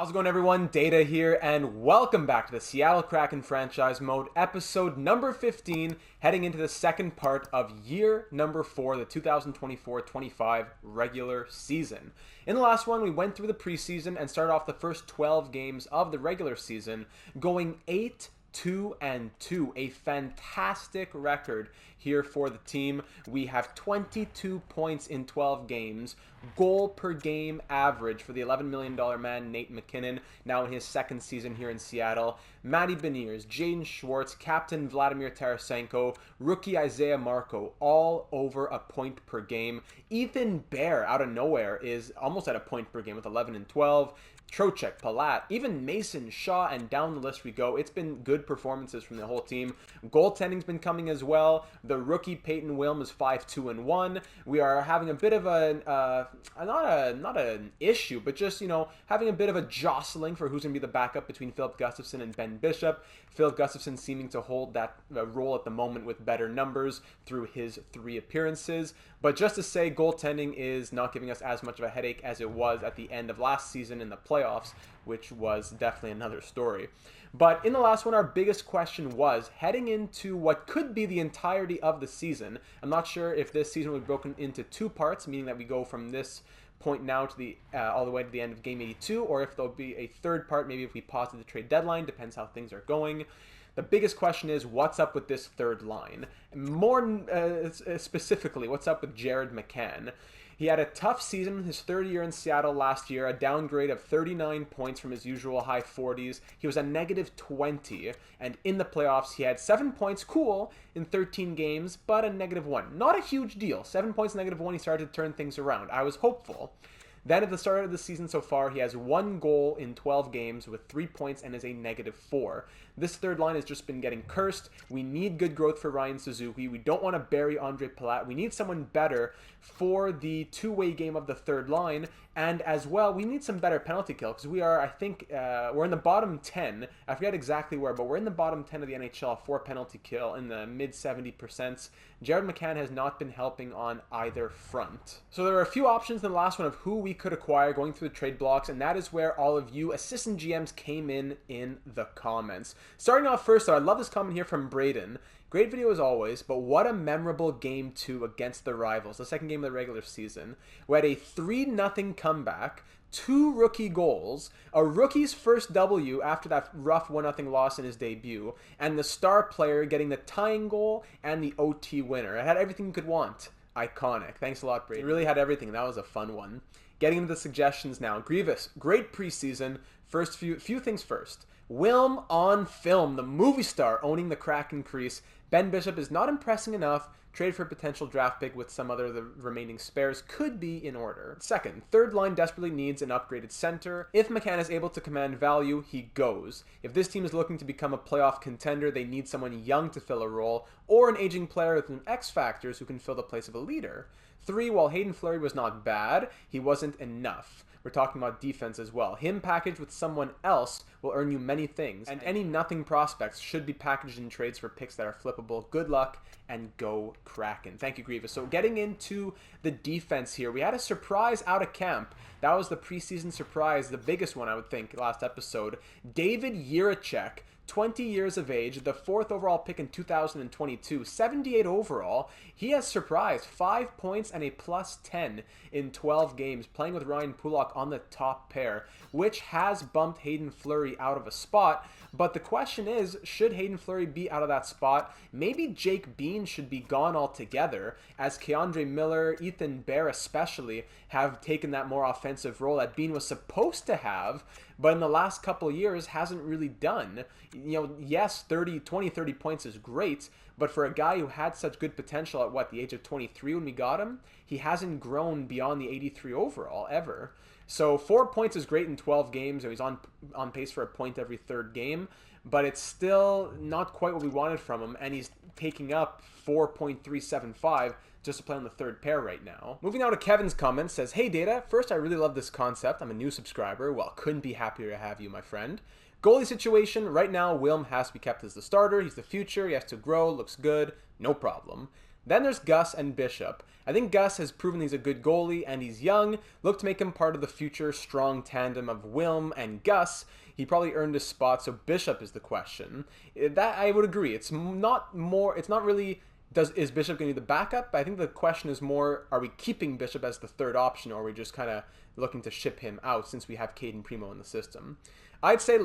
How's it going, everyone? Data here, and welcome back to the Seattle Kraken franchise mode, episode number 15, heading into the second part of year number 4, the 2024-25 regular season. In the last one, we went through the preseason and started off the first 12 games of the regular season, going 8-2-2, a fantastic record here for the team. We have 22 points in 12 games, goal per game average for the $11 million man Nate MacKinnon, now in his second season here in Seattle. Matty Beniers, Jaden Schwartz, captain Vladimir Tarasenko, rookie Isaiah Marco, all over a point per game. Ethan Bear out of nowhere is almost at a point per game with 11 and 12. Trocheck, Palat, even Mason, Shaw, and down the list we go. It's been good performances from the whole team. Goaltending's been coming as well. The rookie Peyton Willm is 5-2-1. We are having a bit of not an issue, but just, having a bit of a jostling for who's going to be the backup between Philip Gustafsson and Ben Bishop. Philip Gustafsson seeming to hold that role at the moment with better numbers through his 3 appearances. But just to say, goaltending is not giving us as much of a headache as it was at the end of last season in the playoffs, which was definitely another story. But in the last one, our biggest question was, heading into what could be the entirety of the season, I'm not sure if this season will be broken into 2 parts, meaning that we go from this point now to the all the way to the end of game 82, or if there'll be a third part, maybe if we pause at the trade deadline, depends how things are going. The biggest question is, what's up with this third line? More specifically, what's up with Jared McCann? He had a tough season, his third year in Seattle last year, a downgrade of 39 points from his usual high 40s. He was a negative 20, and in the playoffs, he had 7 points, cool, in 13 games, but a negative 1. Not a huge deal. 7 points, negative 1, he started to turn things around. I was hopeful. Then at the start of the season so far, he has 1 goal in 12 games with 3 points and is a negative 4. This third line has just been getting cursed. We need good growth for Ryan Suzuki. We don't want to bury Andre Palat. We need someone better for the two-way game of the third line. And as well, we need some better penalty kill because we are, I think, we're in the bottom 10. I forget exactly where, but we're in the bottom 10 of the NHL for penalty kill in the mid 70%. Jared McCann has not been helping on either front. So there are a few options in the last one of who we could acquire going through the trade blocks, and that is where all of you assistant GMs came in the comments. Starting off first, though, I love this comment here from Braden. Great video as always, but what a memorable Game 2 against the Rivals, the second game of the regular season. We had a 3-0 comeback, 2 rookie goals, a rookie's first W after that rough 1-0 loss in his debut, and the star player getting the tying goal and the OT winner. It had everything you could want. Iconic. Thanks a lot, Braden. It really had everything. That was a fun one. Getting into the suggestions now. Grievous, great preseason. First few things first. Willm on film, the movie star owning the Kraken crease. Ben Bishop is not impressing enough. Trade for a potential draft pick with some other of the remaining spares could be in order. Second, third line desperately needs an upgraded center. If McCann is able to command value, he goes. If this team is looking to become a playoff contender, they need someone young to fill a role, or an aging player with some X factors who can fill the place of a leader. 3, while Hayden Fleury was not bad, he wasn't enough. We're talking about defense as well. Him packaged with someone else will earn you many things, and any nothing prospects should be packaged in trades for picks that are flippable. Good luck, and go Kraken. Thank you, Grievous. So getting into the defense here, we had a surprise out of camp. That was the preseason surprise, the biggest one, I would think, last episode. David Jiricek, 20 years of age, the 4th overall pick in 2022, 78 overall. He has surprised, 5 points and a +10 in 12 games, playing with Ryan Pulock on the top pair, which has bumped Hayden Fleury out of a spot. But the question is, should Hayden Fleury be out of that spot? Maybe Jake Bean should be gone altogether, as Keandre Miller, Ethan Bear especially, have taken that more offensive role that Bean was supposed to have, but in the last couple of years hasn't really done. Yes, 30 points is great, but for a guy who had such good potential at the age of 23 when we got him, he hasn't grown beyond the 83 overall ever. So 4 points is great in 12 games, and he's on pace for a point every third game, but it's still not quite what we wanted from him, and he's taking up 4.375 just to play on the third pair right now. Moving now to Kevin's comments, says, "Hey Data, first I really love this concept. I'm a new subscriber. Well, couldn't be happier to have you, my friend. Goalie situation, right now Willm has to be kept as the starter. He's the future. He has to grow. Looks good. No problem. Then there's Gus and Bishop. I think Gus has proven he's a good goalie and he's young. Look to make him part of the future strong tandem of Willm and Gus. He probably earned his spot, so Bishop is the question. That I would agree. It's not really is Bishop going to be the backup? I think the question is more, are we keeping Bishop as the third option, or are we just kind of looking to ship him out since we have Caden Primo in the system? I'd say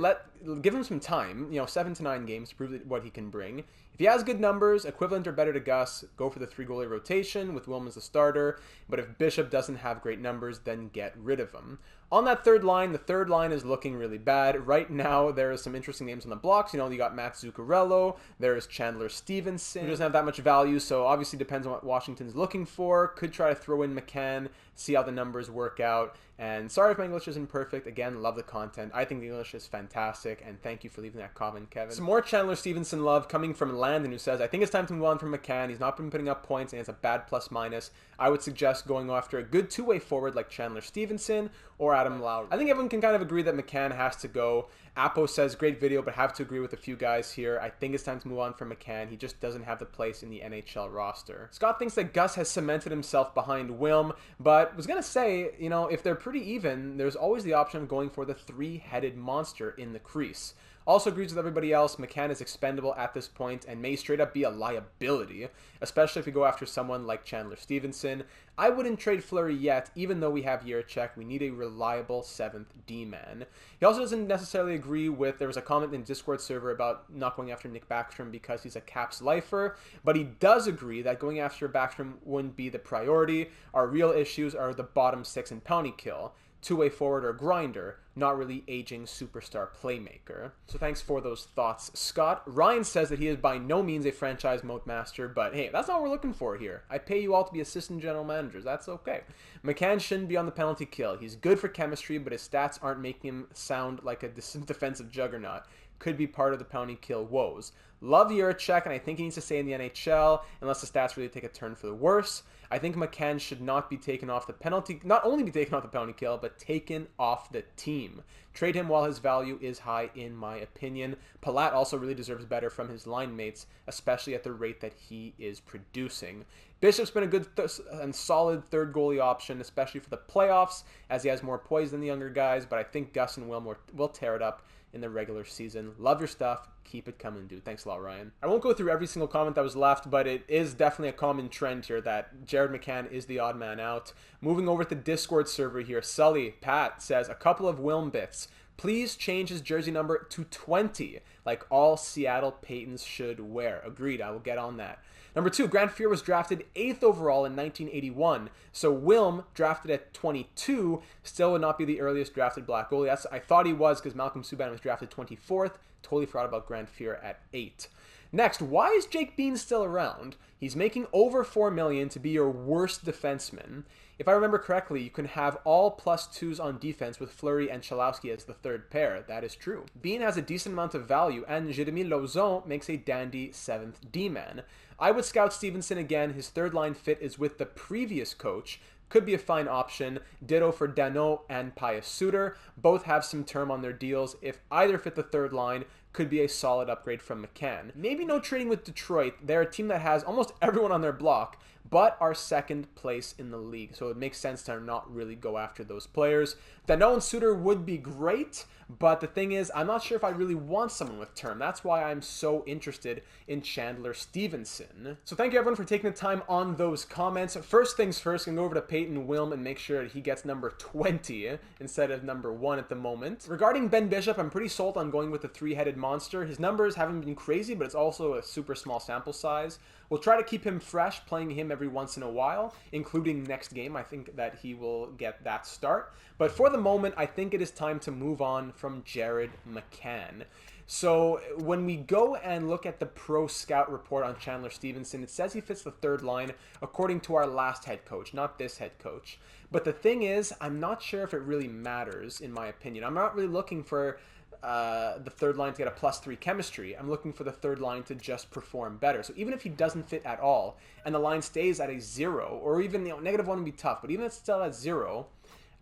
give him some time, 7 to 9 games to prove what he can bring. If he has good numbers, equivalent or better to Gus, go for the 3-goalie rotation with Willm as the starter. But if Bishop doesn't have great numbers, then get rid of him. On that third line, the third line is looking really bad. Right now, there are some interesting names on the blocks. You got Matt Zuccarello. There is Chandler Stevenson. He doesn't have that much value, so obviously depends on what Washington's looking for. Could try to throw in McCann, see how the numbers work out. And sorry if my English isn't perfect. Again, love the content. I think the English is fantastic, and thank you for leaving that comment, Kevin. Some more Chandler Stevenson love coming from Landon, who says, I think it's time to move on from McCann. He's not been putting up points, and it's a bad plus-minus. I would suggest going after a good two-way forward like Chandler Stevenson or Adam Lowry. I think everyone can kind of agree that McCann has to go. Apo says, great video, but have to agree with a few guys here. I think it's time to move on from McCann. He just doesn't have the place in the NHL roster. Scott thinks that Gus has cemented himself behind Willm, but was going to say, if they're pretty even, there's always the option of going for the three-headed monster in the crease. Also agrees with everybody else, McCann is expendable at this point and may straight up be a liability, especially if we go after someone like Chandler Stevenson. I wouldn't trade Fleury yet, even though we have Jiricek. We need a reliable 7th D-man. He also doesn't necessarily agree with, there was a comment in Discord server about not going after Nick Backstrom because he's a Caps lifer, but he does agree that going after Backstrom wouldn't be the priority. Our real issues are the bottom 6 and penalty kill. Two-way forward or grinder, not really aging superstar playmaker. So thanks for those thoughts, Scott. Ryan says that he is by no means a franchise mode master, but hey, that's not what we're looking for here. I pay you all to be assistant general managers. That's okay. McCann shouldn't be on the penalty kill. He's good for chemistry, but his stats aren't making him sound like a defensive juggernaut. Could be part of the penalty kill woes. Love Jiricek, and I think he needs to stay in the NHL unless the stats really take a turn for the worse. I think McCann should not be taken off the penalty, not only be taken off the penalty kill, but taken off the team. Trade him while his value is high, in my opinion. Palat also really deserves better from his line mates, especially at the rate that he is producing. Bishop's been a good and solid third goalie option, especially for the playoffs, as he has more poise than the younger guys, but I think Gus and Willm will tear it up in the regular season. Love your stuff. Keep it coming, dude. Thanks a lot, Ryan. I won't go through every single comment that was left, but it is definitely a common trend here that Jared McCann is the odd man out. Moving over to the Discord server here, Sully Pat says, a couple of Willm bits. Please change his jersey number to 20, like all Seattle Peytons should wear. Agreed. I will get on that. Number 2, Grant Fuhr was drafted 8th overall in 1981, so Willm, drafted at 22, still would not be the earliest drafted black goalie. I thought he was because Malcolm Subban was drafted 24th. Totally forgot about Grant Fuhr at 8. Next, why is Jake Bean still around? He's making over $4 million to be your worst defenseman. If I remember correctly, you can have all +2s on defense with Fleury and Chalowski as the third pair. That is true. Bean has a decent amount of value, and Jeremy Lauzon makes a dandy 7th D-man. I would scout Stevenson again. His third line fit is with the previous coach. Could be a fine option. Ditto for Danault and Pius Suter. Both have some term on their deals. If either fit the third line, could be a solid upgrade from McCann. Maybe no trading with Detroit. They're a team that has almost everyone on their block, but are second place in the league. So it makes sense to not really go after those players. Danault and Suter would be great, but the thing is, I'm not sure if I really want someone with term. That's why I'm so interested in Chandler Stevenson. So thank you everyone for taking the time on those comments. First things first, I'm going to go over to Peyton Willm and make sure that he gets number 20 instead of number 1 at the moment. Regarding Ben Bishop, I'm pretty sold on going with the three-headed monster. His numbers haven't been crazy, but it's also a super small sample size. We'll try to keep him fresh, playing him every once in a while, including next game. I think that he will get that start. But for the moment, I think it is time to move on from Jared McCann. So when we go and look at the Pro Scout report on Chandler Stevenson, it says he fits the third line according to our last head coach, not this head coach. But the thing is, I'm not sure if it really matters, in my opinion. I'm not really looking for the third line to get a +3 chemistry. I'm looking for the third line to just perform better. So even if he doesn't fit at all and the line stays at a 0, or even -1 would be tough, but even if it's still at 0,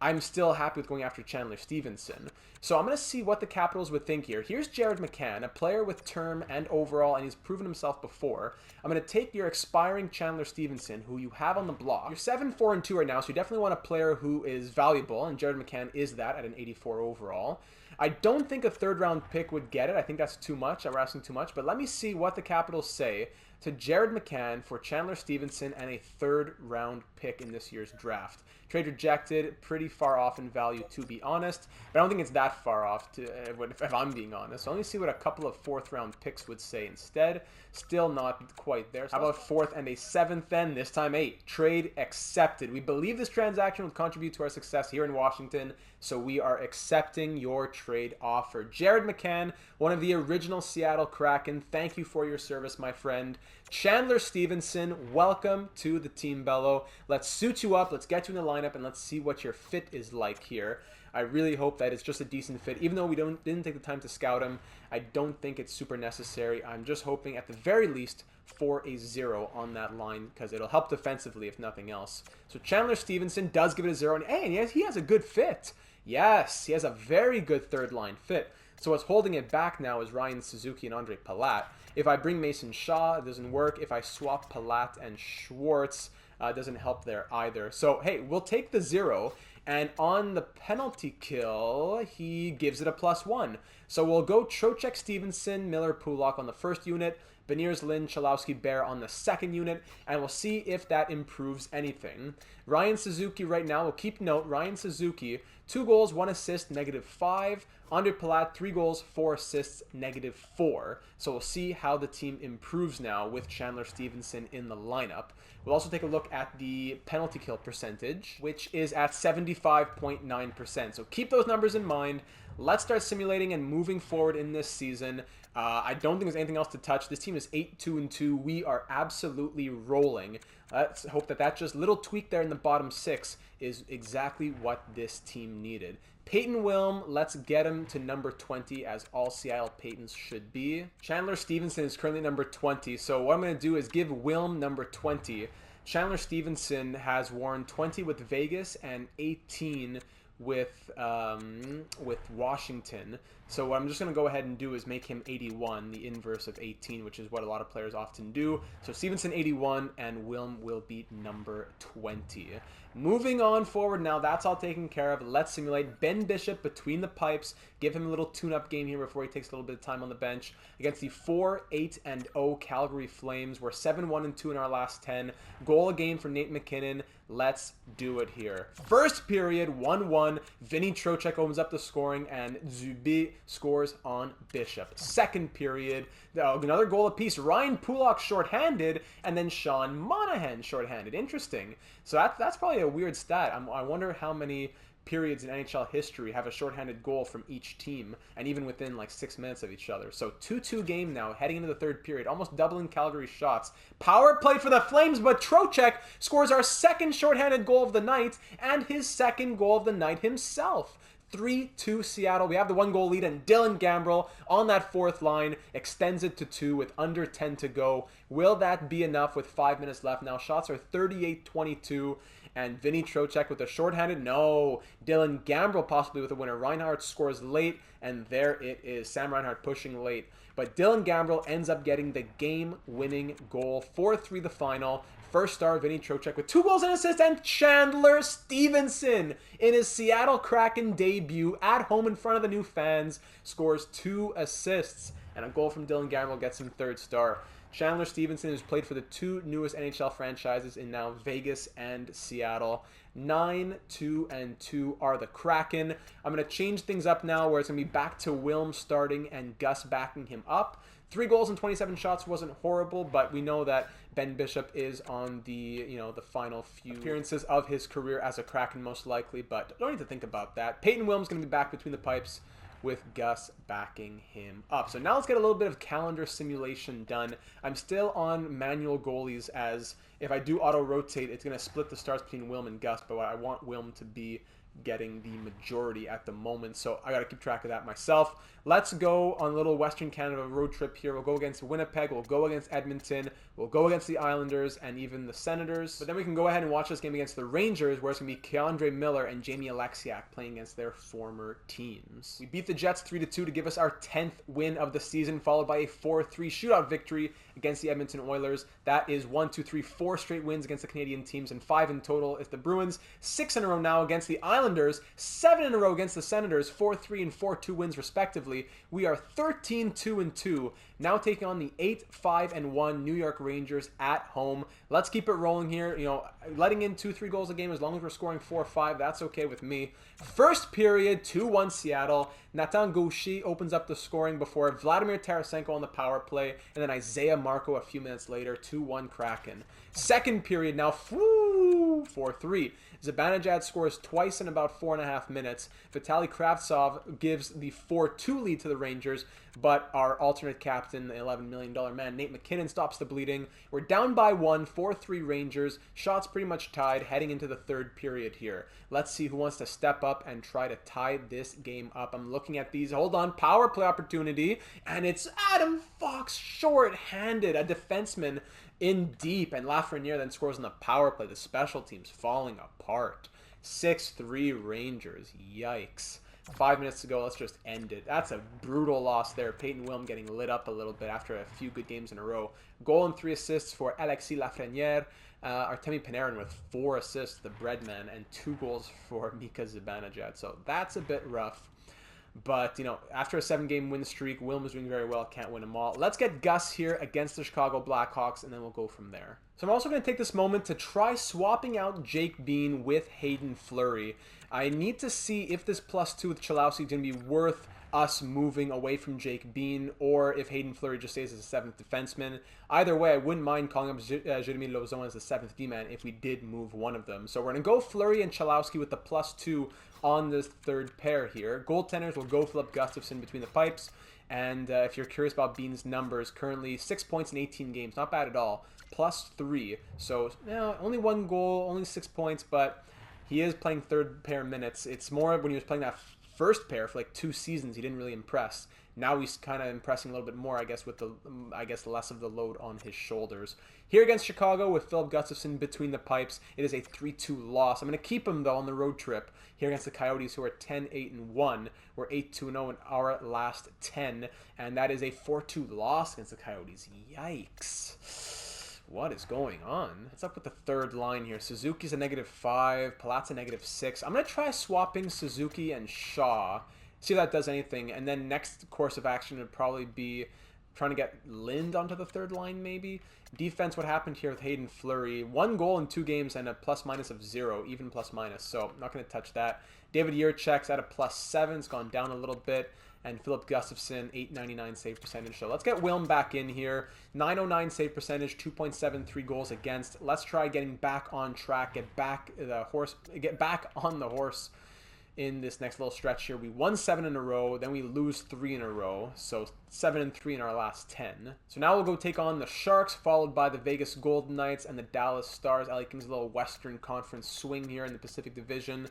I'm still happy with going after Chandler Stevenson. So I'm going to see what the Capitals would think here. Here's Jared McCann, a player with term and overall, and he's proven himself before. I'm going to take your expiring Chandler Stevenson, who you have on the block. You're 7-4-2 right now, so you definitely want a player who is valuable, and Jared McCann is that at an 84 overall. I don't think a third-round pick would get it. I think that's too much. I'm asking too much. But let me see what the Capitals say to Jared McCann for Chandler Stevenson and a third-round pick in this year's draft. Trade rejected, pretty far off in value, to be honest. But I don't think it's that far off, if I'm being honest. So let me see what a couple of fourth-round picks would say instead. Still not quite there. So how about fourth and a seventh then? This time 8. Trade accepted. We believe this transaction will contribute to our success here in Washington, so we are accepting your trade offer. Jared McCann, one of the original Seattle Kraken, thank you for your service, my friend. Chandler Stevenson, welcome to the Team Bello. Let's suit you up, let's get you in the lineup, and let's see what your fit is like here. I really hope that it's just a decent fit. Even though we didn't take the time to scout him, I don't think it's super necessary. I'm just hoping at the very least for a 0 on that line because it'll help defensively if nothing else. So Chandler Stevenson does give it a 0, and hey, he has a good fit. Yes, he has a very good third line fit. So what's holding it back now is Ryan Suzuki and Andre Palat. If I bring Mason Shaw, it doesn't work. If I swap Palat and Schwartz, it doesn't help there either. So, hey, we'll take the 0. And on the penalty kill, he gives it a +1. So we'll go Trocheck, Stevenson, Miller, Pulak on the first unit, Beniers, Lynn, Chalowski, Bear on the second unit, and we'll see if that improves anything. Ryan Suzuki right now, we'll keep note, Ryan Suzuki, 2 goals, 1 assist, -5. Andre Palat, 3 goals, 4 assists, -4. So we'll see how the team improves now with Chandler Stevenson in the lineup. We'll also take a look at the penalty kill percentage, which is at 75.9%. So keep those numbers in mind. Let's start simulating and moving forward in this season. I don't think there's anything else to touch. This team is 8-2-2. We are absolutely rolling. Let's hope that just little tweak there in the bottom 6 is exactly what this team needed. Peyton Willm, let's get him to number 20, as all Seattle Peytons should be. Chandler Stevenson is currently number 20, so what I'm going to do is give Willm number 20. Chandler Stevenson has worn 20 with Vegas and 18 with Washington. So what I'm just going to go ahead and do is make him 81, the inverse of 18, which is what a lot of players often do. So Stevenson 81 and Willm will be number 20. Moving on forward now, that's all taken care of. Let's simulate Ben Bishop between the pipes. Give him a little tune-up game here before he takes a little bit of time on the bench against the 4-8-0 Calgary Flames. We're 7-1-2 in our last 10. Goal a game for Nate McKinnon. Let's do it here. First period, 1-1. Vinny Trocheck opens up the scoring, and Zubi scores on Bishop. Second period, another goal apiece. Ryan Pulak shorthanded, and then Sean Monahan shorthanded. Interesting. So that's probably a weird stat. I wonder how many periods in NHL history have a shorthanded goal from each team, and even within like 6 minutes of each other. So 2-2 game now, heading into the third period, almost doubling Calgary's shots. Power play for the Flames, but Trocheck scores our second shorthanded goal of the night, and his second goal of the night himself. 3-2 Seattle. We have the 1-goal lead, and Dylan Gambrell on that fourth line extends it to 2 with under 10 to go. Will that be enough with 5 minutes left? Now shots are 38-22, and Vinny Trocheck with a shorthanded. No, Dylan Gambrell possibly with a winner. Reinhart scores late, and there it is. Sam Reinhart pushing late. But Dylan Gambrell ends up getting the game-winning goal. 4-3 the final. First star, Vinny Trocheck with 2 goals and assists, and Chandler Stevenson in his Seattle Kraken debut at home in front of the new fans scores 2 assists, and a goal from Dylan Gambrell gets him third star. Chandler Stevenson has played for the 2 newest NHL franchises in now Vegas and Seattle. 9-2-2 are the Kraken. I'm going to change things up now where it's going to be back to Willm starting and Gus backing him up. 3 goals and 27 shots wasn't horrible, but we know that Ben Bishop is on the final few appearances of his career as a Kraken most likely, but don't need to think about that. Peyton Willm's going to be back between the pipes with Gus backing him up. So now let's get a little bit of calendar simulation done. I'm still on manual goalies, as if I do auto-rotate, it's going to split the starts between Willm and Gus, but I want Willm to be getting the majority at the moment, so I got to keep track of that myself. Let's go on a little Western Canada road trip here. We'll go against Winnipeg, we'll go against Edmonton, we'll go against the Islanders and even the Senators. But then we can go ahead and watch this game against the Rangers, where it's going to be K'Andre Miller and Jamie Alexiak playing against their former teams. We beat the Jets 3-2 to give us our 10th win of the season, followed by a 4-3 shootout victory against the Edmonton Oilers. That is 4 straight wins against the Canadian teams, and 5 in total is the Bruins. 6 in a row now against the Islanders, 7 in a row against the Senators, 4-3 and 4-2 wins respectively. We are 13-2-2, now taking on the 8-5-1 New York Rangers at home. Let's keep it rolling here. You know, letting in 2-3 goals a game, as long as we're scoring 4 or 5, that's okay with me. First period, 2-1 Seattle. Nathan Gaucher opens up the scoring before Vladimir Tarasenko on the power play, and then Isaiah Marco a few minutes later, 2-1 Kraken. Second period now, 4-3. Zibanejad scores twice in about 4.5 minutes. Vitaly Kravtsov gives the 4-2 lead to the Rangers, but our alternate captain, the $11 million man, Nate McKinnon, stops the bleeding. We're down by 1, 4-3 Rangers. Shots pretty much tied heading into the third period here. Let's see who wants to step up and try to tie this game up. I'm looking at these. Hold on, power play opportunity, and it's Adam Fox short-handed, a defenseman in deep, and Lafreniere then scores on the power play. The special teams falling apart. 6-3 Rangers. Yikes. 5 minutes to go. Let's just end it. That's a brutal loss there. Peyton Willm getting lit up a little bit after a few good games in a row. Goal and 3 assists for Alexis Lafreniere. Artemi Panarin with 4 assists, the breadman, and 2 goals for Mika Zibanejad. So that's a bit rough. But, you know, after a 7-game win streak, Willm is doing very well. Can't win them all. Let's get Gus here against the Chicago Blackhawks, and then we'll go from there. So I'm also going to take this moment to try swapping out Jake Bean with Hayden Fleury. I need to see if this +2 with Chalowski is going to be worth us moving away from Jake Bean, or if Hayden Fleury just stays as a 7th defenseman. Either way, I wouldn't mind calling up Jeremy Lauzon as the 7th D-man if we did move one of them. So we're going to go Fleury and Chalowski with the +2 on this third pair here. Goaltenders will go Philip Gustafson between the pipes. And if you're curious about Bean's numbers, currently 6 points in 18 games. Not bad at all. +3. So, you know, only 1 goal, only 6 points, but he is playing third pair minutes. It's more when he was playing that first pair for like 2 seasons, he didn't really impress. Now he's kind of impressing a little bit more, I guess, with the less of the load on his shoulders. Here against Chicago with Philip Gustafson between the pipes, it is a 3-2 loss. I'm going to keep him, though, on the road trip here against the Coyotes, who are 10-8-1. We're 8-2-0 in our last 10, and that is a 4-2 loss against the Coyotes. Yikes. What is going on? What's up with the third line here? Suzuki's a -5, Palat's a -6. I'm going to try swapping Suzuki and Shaw. See if that does anything. And then next course of action would probably be trying to get Lind onto the third line, maybe. Defense, what happened here with Hayden Fleury? 1 goal in 2 games and a ± of 0, even ±. So I'm not going to touch that. David Jiricek's at a +7. It's gone down a little bit. And Philip Gustafson, 899 save percentage. So let's get Willm back in here. 909 save percentage, 2.73 goals against. Let's try getting back on track, get back on the horse in this next little stretch here. We won 7 in a row, then we lose 3 in a row. So 7-3 in our last 10. So now we'll go take on the Sharks, followed by the Vegas Golden Knights and the Dallas Stars. LA Kings, a little Western Conference swing here in the Pacific Division.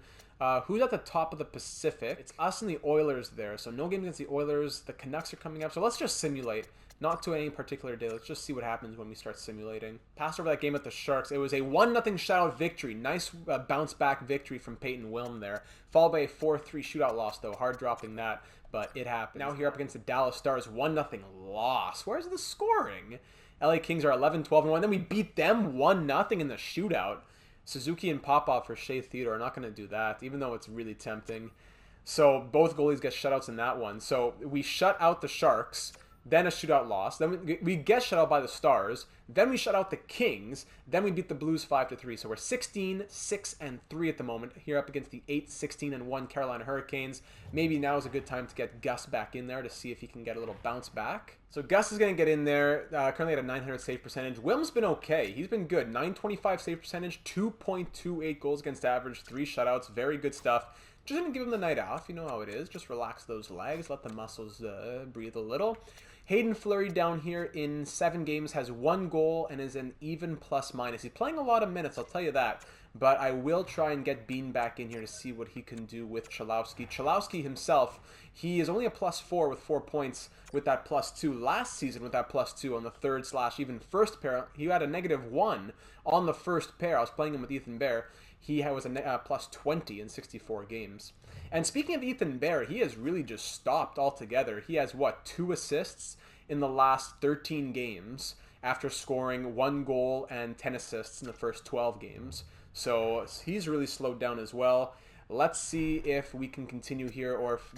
Who's at the top of the Pacific? It's us and the Oilers there. So no game against the Oilers. The Canucks are coming up. So let's just simulate. Not to any particular day. Let's just see what happens when we start simulating. Passed over that game with the Sharks. It was a 1-0 shutout victory. Nice bounce back victory from Peyton Willm there. Followed by a 4-3 shootout loss, though. Hard dropping that, but it happened. Now here up against the Dallas Stars. 1-0 loss. Where's the scoring? LA Kings are 11-12-1. Then we beat them 1-0 in the shootout. Suzuki and Popov for Shea Theodore are not going to do that, even though it's really tempting. So both goalies get shutouts in that one. So we shut out the Sharks, then a shootout loss. Then we get shut out by the Stars. Then we shut out the Kings. Then we beat the Blues 5-3. So we're 16-6-3 at the moment here up against the 8-16-1 Carolina Hurricanes. Maybe now is a good time to get Gus back in there to see if he can get a little bounce back. So Gus is going to get in there, currently at a 900 save percentage. Willm's been okay. He's been good. 925 save percentage, 2.28 goals against average, 3 shutouts. Very good stuff. Just going to give him the night off. You know how it is. Just relax those legs. Let the muscles breathe a little. Hayden Fleury down here in 7 games has 1 goal and is an even ±. He's playing a lot of minutes, I'll tell you that. but I will try and get Bean back in here to see what he can do with Chalowski. Chalowski himself, he is only a +4 with 4 points with that +2. Last season with that +2 on the third / even first pair, he had a -1 on the first pair. I was playing him with Ethan Bear. He was a +20 in 64 games. And speaking of Ethan Bear, he has really just stopped altogether. He has, what, 2 assists in the last 13 games after scoring 1 goal and 10 assists in the first 12 games. So he's really slowed down as well. Let's see if we can continue here or if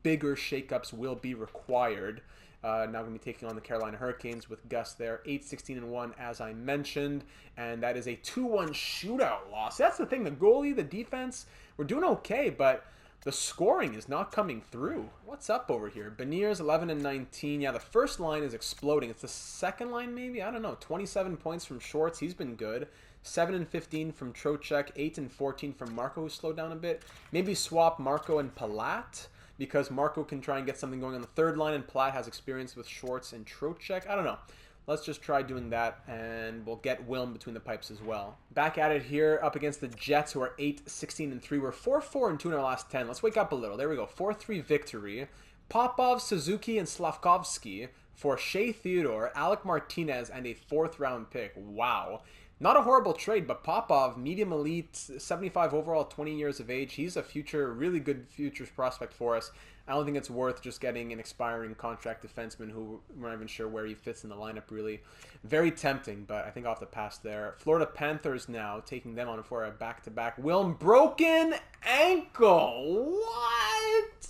bigger shakeups will be required. Now going to be taking on the Carolina Hurricanes with Gus there. 8-16-1 as I mentioned. And that is a 2-1 shootout loss. That's the thing. The goalie, the defense, we're doing okay, but the scoring is not coming through. What's up over here? Beniers 11-19. Yeah, the first line is exploding. It's the second line maybe? I don't know. 27 points from Schwartz. He's been good. 7-15 from Trocheck. 8-14 from Marco, who slowed down a bit. Maybe swap Marco and Palat, because Marco can try and get something going on the third line, and Palat has experience with Schwartz and Trocheck. I don't know. Let's just try doing that, and we'll get Willm between the pipes as well. Back at it here, up against the Jets, who are 8-16-3. We're 4-4-2 in our last 10. Let's wake up a little. There we go. 4-3 victory. Popov, Suzuki, and Slavkovsky for Shea Theodore, Alec Martinez, and a 4th-round pick. Wow. Not a horrible trade, but Popov, medium elite, 75 overall, 20 years of age. He's a really good future prospect for us. I don't think it's worth just getting an expiring contract defenseman who we're not even sure where he fits in the lineup, really. Very tempting, but I think off the pass there. Florida Panthers now, taking them on for a back-to-back. Willm, broken ankle. What?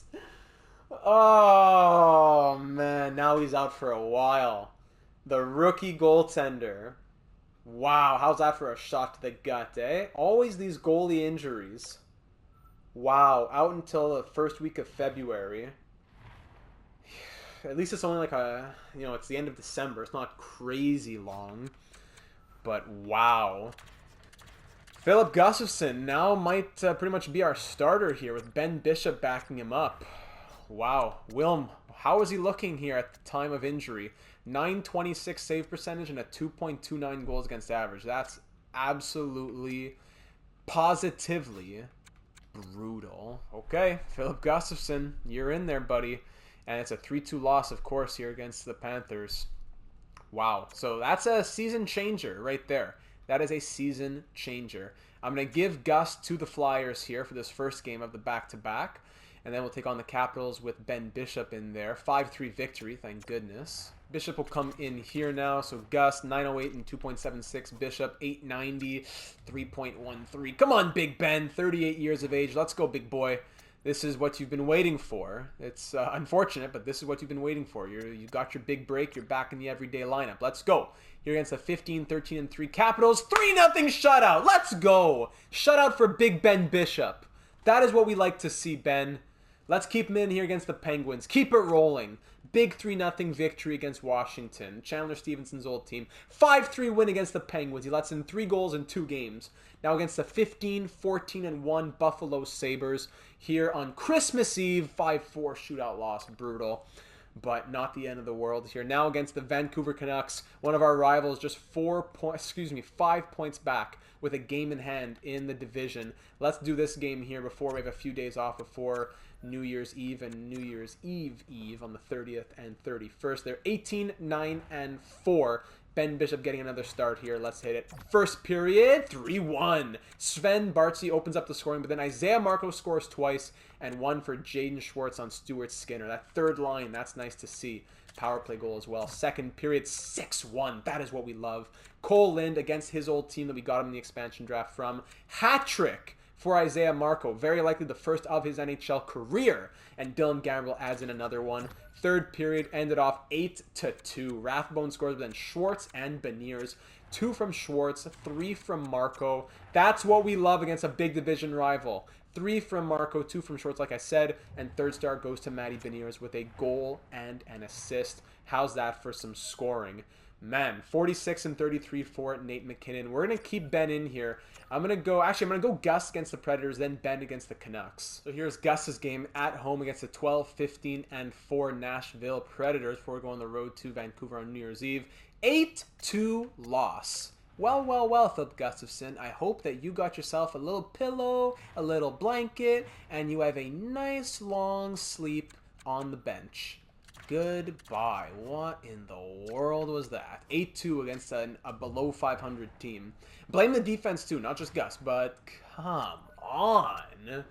Oh, man. Now he's out for a while. The rookie goaltender. Wow, how's that for a shot to the gut, eh? Always these goalie injuries. Wow, out until the first week of February. At least it's only like it's the end of December. It's not crazy long. But wow. Philip Gustafson now might pretty much be our starter here with Ben Bishop backing him up. Wow. Willm, how is he looking here at the time of injury? 926 save percentage and a 2.29 goals against average. That's absolutely, positively brutal. Okay, Philip Gustafson, you're in there, buddy. And it's a 3-2 loss, of course, here against the Panthers. Wow. So that's a season changer right there. That is a season changer. I'm going to give Gus to the Flyers here for this first game of the back-to-back. And then we'll take on the Capitals with Ben Bishop in there. 5-3 victory, thank goodness. Bishop will come in here now. So Gus, 908 and 2.76. Bishop, 890, 3.13. Come on, Big Ben, 38 years of age. Let's go, big boy. This is what you've been waiting for. It's unfortunate, but this is what you've been waiting for. You got your big break. You're back in the everyday lineup. Let's go. Here against the 15-13-3 Capitals. 3-0 shutout. Let's go. Shutout for Big Ben Bishop. That is what we like to see, Ben. Let's keep him in here against the Penguins. Keep it rolling. Big 3-0 victory against Washington. Chandler Stevenson's old team. 5-3 win against the Penguins. He lets in 3 goals in 2 games. Now against the 15-14-1 Buffalo Sabres here on Christmas Eve. 5-4 shootout loss. Brutal. But not the end of the world here. Now against the Vancouver Canucks. One of our rivals just 5 points back with a game in hand in the division. Let's do this game here before we have a few days off before New Year's Eve and New Year's Eve on the 30th and 31st. They're 18-9-4. Ben Bishop getting another start here. Let's hit it. First period, 3-1. Sven Bartzy opens up the scoring, but then Isaiah Marco scores twice, and one for Jaden Schwartz on Stuart Skinner. That third line, that's nice to see. Power play goal as well. Second period, 6-1. That is what we love. Cole Lind against his old team that we got him in the expansion draft from. Hat-trick for Isaiah Marco. Very likely the first of his NHL career. And Dylan Gambrell adds in another one. Third period ended off 8-2. Rathbone scores, but then Schwartz and Beniers. 2 from Schwartz, 3 from Marco. That's what we love against a big division rival. 3 from Marco, 2 from Schwartz, like I said. And third star goes to Matty Beniers with a goal and an assist. How's that for some scoring? Man, 46-33 for Nate McKinnon. We're going to keep Ben in here. I'm going to go Gus against the Predators, then Ben against the Canucks. So here's Gus's game at home against the 12-15-4 Nashville Predators before we go on the road to Vancouver on New Year's Eve. 8-2 loss. Well, Philip Gustafson, I hope that you got yourself a little pillow, a little blanket, and you have a nice long sleep on the bench. Goodbye. What in the world was that? 8-2 against a below 500 team. Blame the defense too, not just Gus, but come on.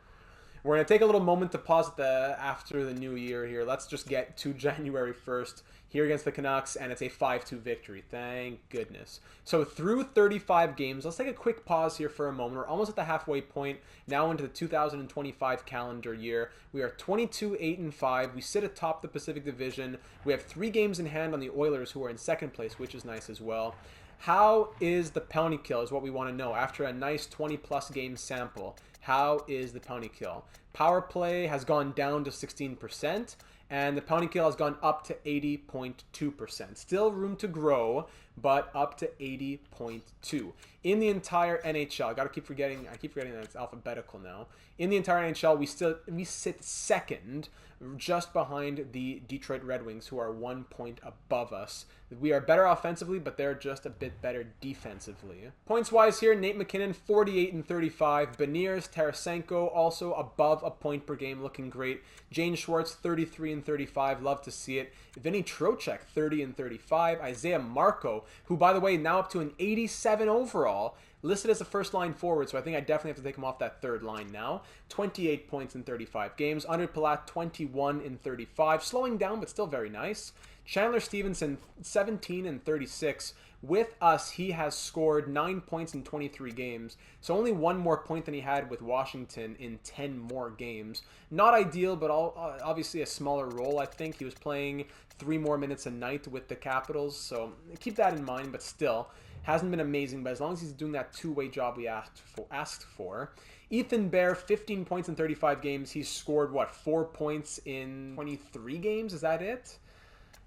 We're going to take a little moment to pause after the new year here. Let's just get to January 1st here against the Canucks, and it's a 5-2 victory. Thank goodness. So through 35 games, let's take a quick pause here for a moment. We're almost at the halfway point, now into the 2025 calendar year. We are 22-8-5. We sit atop the Pacific Division. We have 3 games in hand on the Oilers, who are in second place, which is nice as well. How is the penalty kill is what we want to know after a nice 20-plus game sample. How is the penalty kill? Power play has gone down to 16%, and the penalty kill has gone up to 80.2%. Still room to grow, but up to 80.2. In the entire NHL, I keep forgetting that it's alphabetical now. In the entire NHL, we sit second, just behind the Detroit Red Wings, who are 1 point above us. We are better offensively, but they're just a bit better defensively. Points-wise here, Nate McKinnon, 48-35. Beniers, Tarasenko, also above a point per game, looking great. Jane Schwartz, 33-35. Love to see it. Vinny Trocheck, 30-35. Isaiah Marco, who, by the way, now up to an 87 overall, listed as a first-line forward, so I think I definitely have to take him off that third line now. 28 points in 35 games. Andre Palat, 21-35. Slowing down, but still very nice. Chandler Stevenson, 17-36. With us, he has scored 9 points in 23 games, so only 1 more point than he had with Washington in 10 more games. Not ideal, but obviously a smaller role, I think. He was playing 3 more minutes a night with the Capitals, so keep that in mind, but still. Hasn't been amazing, but as long as he's doing that two-way job we asked for. Ethan Bear, 15 points in 35 games. He's scored, 4 points in 23 games? Is that it?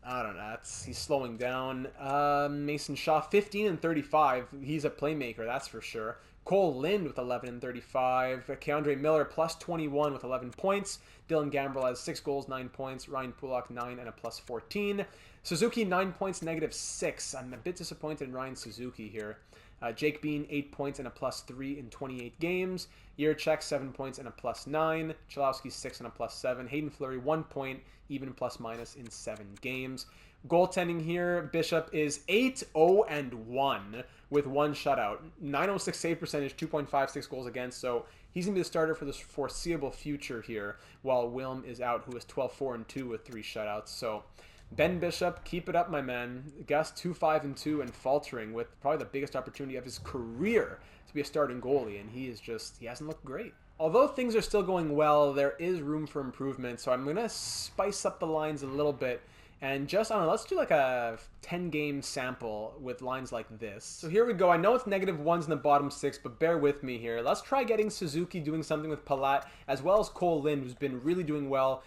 I don't know. He's slowing down. Mason Shaw, 15-35. He's a playmaker, that's for sure. Cole Lind with 11-35. Keandre Miller, plus 21 with 11 points. Dylan Gambrell has 6 goals, 9 points. Ryan Pulock, 9 and a plus 14. Suzuki, 9 points, -6. I'm a bit disappointed in Ryan Suzuki here. Jake Bean, 8 points and a plus 3 in 28 games. Yurchek, 7 points and a plus 9. Chalowski, 6 and a plus 7. Hayden Fleury, 1 point, even plus minus in 7 games. Goaltending here, Bishop is 8-0-1 with 1 shutout. 906 save percentage, 2.56 goals against, so he's going to be the starter for the foreseeable future here, while Willm is out, who is 12-4-2 with 3 shutouts. So Ben Bishop, keep it up, my man. Gus, 2-5-2 and faltering with probably the biggest opportunity of his career to be a starting goalie, and he hasn't looked great. Although things are still going well, there is room for improvement, so I'm going to spice up the lines a little bit. And just, I don't know, let's do like a 10-game sample with lines like this. So here we go. I know it's -1s in the bottom 6, but bear with me here. Let's try getting Suzuki doing something with Palat, as well as Cole Lind, who's been really doing well